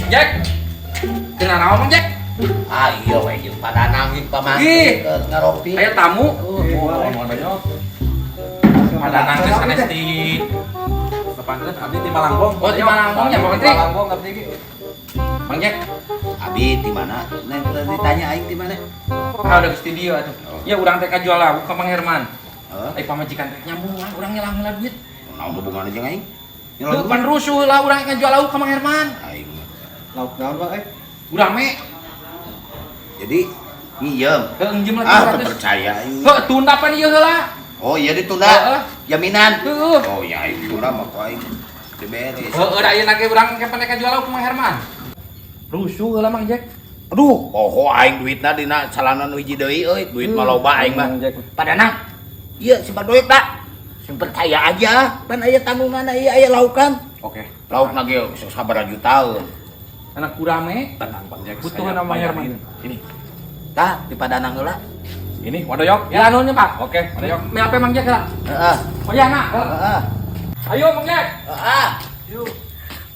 Jack. Kenal naon Mang Jack? Ah iya we jeung padanang jeung pamangkin Ih. ngaropi. Aya tamu. Mohon banyak. Padanang teh sanes di Pantes abdi di Malangbong. Oh, di Malangbong ya, Pak Menteri? Malangbong abdi ge. Mang Jack. Abi di mana? Nek ditanya aing di mana? Ah udah ke studio atuh. Ya urang teh kajual lauk ka Mang Herman. Heeh. Ai pamajikan teh nyambungan urang nyelang-nyelang duit. Naon hubunganna jeung aing? Lu pan rusuh lah urang ngajual lauk ka Mang Herman. Aing. Lauk naon, Pak? Urang me. Jadi ngiem. Heeh ngjem lagi Ah, 100. percaya aing. Heuh tunda pan ieu heula. Oh iya ditunda. Heeh. Jaminan. Heeh. Oh ya aing tunda mah ku aing diberes. Heeh da ieu nage urang ke pandai kajual lauk ka Mang Herman. Rusuh heula Mang Jack. Aduh, poho aing duitna dina calanan wiji deui euy, duit mah loba aing mah. Padanang. Iya, si Badoyek da. Sing percaya aja, pan aya tanggungan aya laukan. Oke. Lauk na ge sabaraha juta. Anak kurame Tenang Bang Jack. butuh saya nama bayarin. Herman. Ini. Tah di Padanang heula. Ini wadoyok. Ya anunya Pak. Oke, wadoyok. Me apa Mang Jack lah? Heeh. Oh ya nak. Heeh. Ayo Mang Jack. Heeh.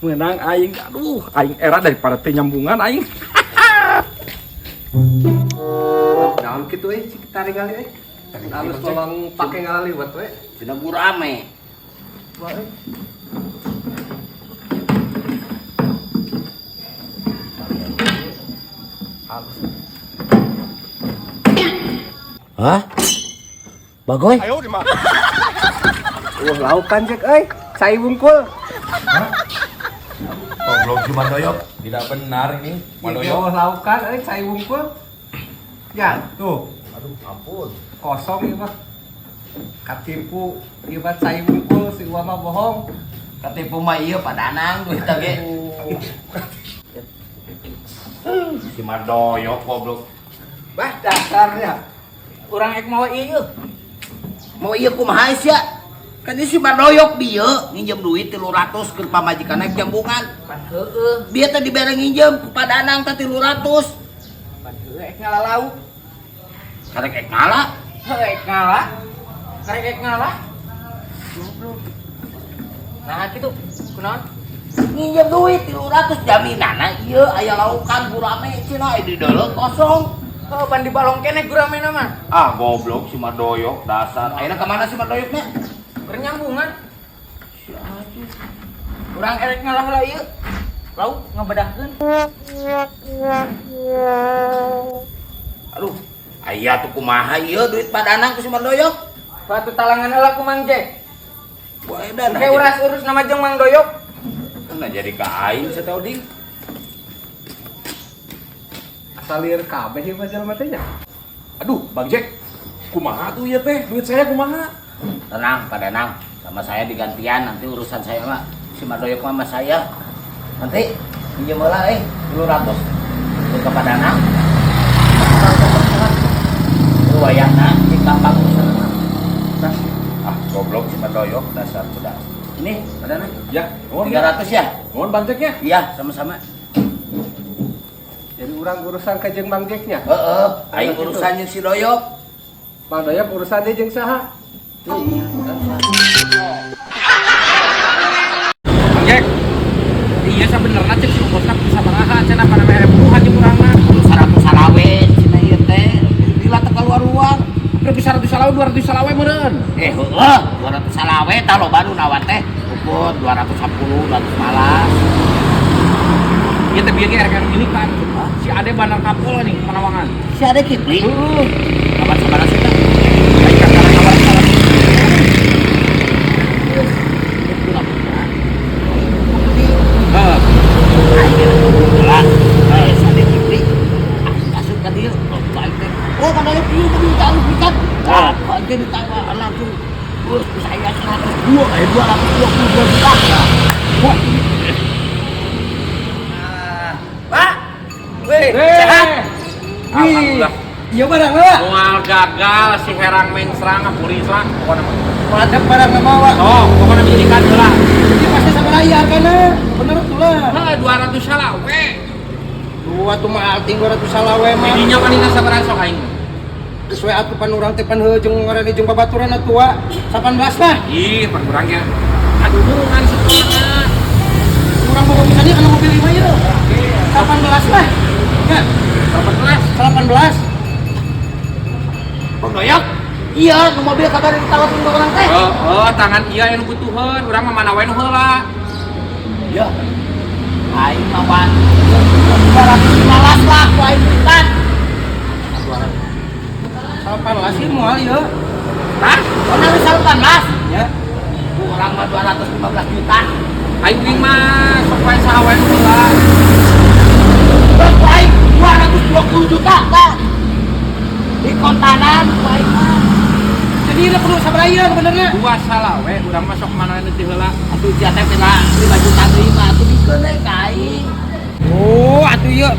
Menang aing. Aduh, aing era daripada teh nyambungan aing. Naon kitu euy, cik tarik kali euy. Halus tolong pake ngalaliwat we. Cenah gurame. Hah? Bagoy? Laukan Jack euy. Cai bungkul. Goblok cuma doyok. Tidak benar ini. Wadoyo laukan euy, cai bungkul. Ya, tuh. Aduh, ampun. Kosong ieu mah. Katipu ieu mah cai bungkul si gua mah bohong. Katipu mah ieu Padanang duit ge. Si Madoyok goblok. Bah, dasarnya. Urang ek mau ieu. Mau ieu kumaha sia? Kan ieu si Madoyok bieu nginjem duit 300 ke pamajikan naik jambungan. Pan heueuh, Bieu teh dibere nginjem ku Padanang teh 300. pan heueuh ek ngalalau. Karek ek ngalah. Heueuh ek ngalah. Karek ek ngalah. Goblok. Nah, kitu. Kunaon? Nginjem duit 300 jaminanna ieu aya laukan gurame cenah di deuleu kosong. Oh, pan dibalong keneh guramena mah. Ah goblok si Madoyok dasar. Ayeuna ka mana si Madoyoknya? Bernyambungan. Urang erek ngalah heula ieu. Lauk ngabedahkeun. Aduh, aya tuh kumaha ieu duit Padanang ku si Madoyok? Suatu talangan heula ku Mang Jack. Wae dan Kayak urus nama jeung Mang Doyok. Nah jadi ka aing satau ding. Asal lieur kabeh ieu mah jalma teh nya. Aduh, Bang Jack. Kumaha tuh ya teh? Duit saya kumaha? Tenang Padanang, sama saya digantian nanti urusan saya mah si Madoyok mah sama saya. Nanti pinjam heula 300 ke Padanang. Wayahna di gampang urusan. Ah, goblok si Madoyok dasar budak. Ini Padanang Ya, nuhun 300 ya? Nuhun Bang Jack ya. Iya, sama-sama. Jadi urang urusan ka jeung Mang Jack nya. Heeh, aing urusan jeung si Doyok. Mang Doyok urusannya jeung saha? Bang Jack. Iya sabenerna cek si bosna sabaraha cenah pada mere buah jeung urangna. 100 salawe cenah ieu teh. Dila teh kaluar-luar. Udah bisa 100 salawe 200 salawe meureun. Heeh, 200 salawe tah loba nu nawan teh. Ukur 210, 200 Ieu teh bieu ge erek ini kan. Si Ade bandar kapol nih Panawangan. Si ada Kipli. Heeh. Kabar sabaraha sih teh? Aing kakara kabar salah. Heeh. Jelas. Si ada Kipli. Asup ka dieu. Baik teh. Oh, kada ieu tadi jauh pikat. Nah, aja ditanya langsung. Terus saya 222 juta. Wah. Pak. Weh, sehat. Alhamdulillah. Iya barang heula. Moal gagal si Herang mengsrang ngapuris lah pokona mah. Wadah barang ngamawa. Oh, pokona bijikan heula. Ini pasti sabaraha ieu hargana? Bener tuh lah. Heuh 200 salawe. Dua tuh mah alting 200 salawe mah. Didinya panina sabaraha sok aing. Geus we atuh pan urang teh pan heueuh jeung ngaranna jeung babaturan tua 18 lah. Ih, pan urang ge. Aduh, hubungan sekolah. kurang mau bisa nih, mobil 5 ya. 18 lah. Ya. 18. Pendoyak. Iya, nu mobil kabar ditawarin ke orang teh. Tangan iya yang butuhan, urang mah mana wae nu heula. Ya. Aing mah 215 lah, ku aing berikan. 18 sih moal ya. Hah? Mana bisa 18? Ya. Kurang mah 215 juta. Aing ting mah sok wae saha wae nu heula. Terus ku aing 220 juta, tah. Di kontanan ku aing mah. Jadi ini perlu sabarayan benernya. Dua salah we, urang mah sok mana nu teh heula. Atuh sia teh pila 5 juta terima atuh dikeun we ka aing. Oh, atuh ieu.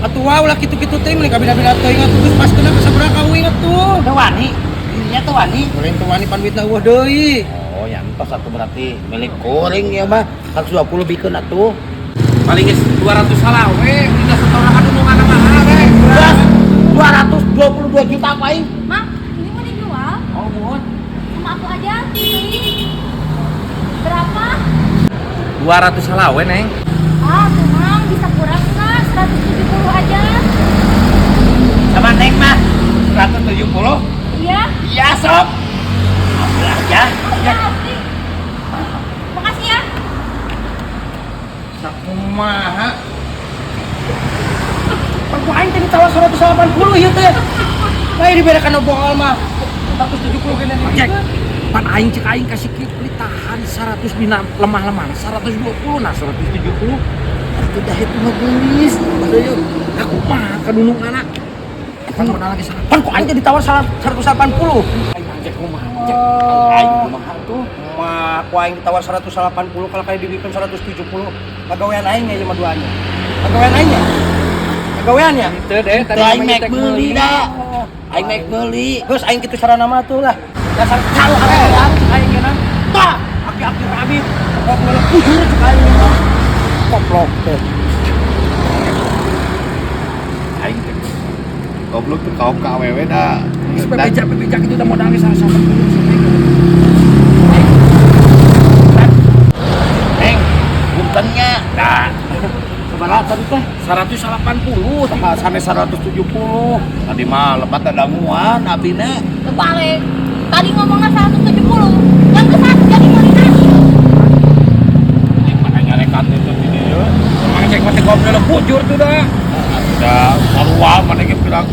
Atuh ulah kitu-kitu teh mending kabina-bina teuing atuh geus pas kena sabaraha kawin atuh. Teu wani. Ininya teu wani. Lain teu wani pan duitna eueuh deui. Oh, yang tos atuh berarti milik kuring ya mah. 120 bikeun atuh. Paling geus 200 salah we, kita setoran anu mana-mana we. 222 juta apa aing? Mak, ini mau dijual? Oh, mohon. Sama aku aja, beli. Berapa? 200 salah we, Neng. Ah, tuh Mang, bisa kurang nggak? 170 aja. Sama Neng mah 170. Iya? Iya, sob. Ambil aja. Iya, Abdi. Makasih ya. Sakumaha? Aku aing tadi tawar 180 ieu teh. Bae diberekan bohol mah. 170 gini Cek. Pan aing cek aing kasih kipli tahan 100 dina lemah-lemah 120 nah 170. Itu dah itu mah gelis. Aduh yuk. Aku mah kadunung anak. Kan modal lagi sana. Pan kok aing tadi tawar 180. Aing cek kumaha. Cek Aing kumaha tuh? mah ku aing ditawar 180 kalau kayak dibikeun 170. Pagawean aing ya cuma duanya. Pagawean aing ya. Pagawean ya. Teu deh, Teu aing mek meuli dah. Aing mek meuli. Terus aing kitu sarana mah tuh lah. Dasar calo awean aing geuna. Tah, aki-aki Habib. Kok ngeuleuh bujur cek aing mah. Koplok teh. Aing teh. Goblok tuh kau ka awewe dah. Bebeja itu udah modalnya salah sama Neng, puntennya. Nah. Sabaraha tadi teh? 180. Sampai 170. Tadi mah lebat ada muan abina. Kebalik. Tadi ngomongnya 170. Yang ke satu jadi mau dinasi. Mana nyarekan itu di dieu. Mang cek mah teh goblok bujur tuh dah. Udah sarua mana ge pirang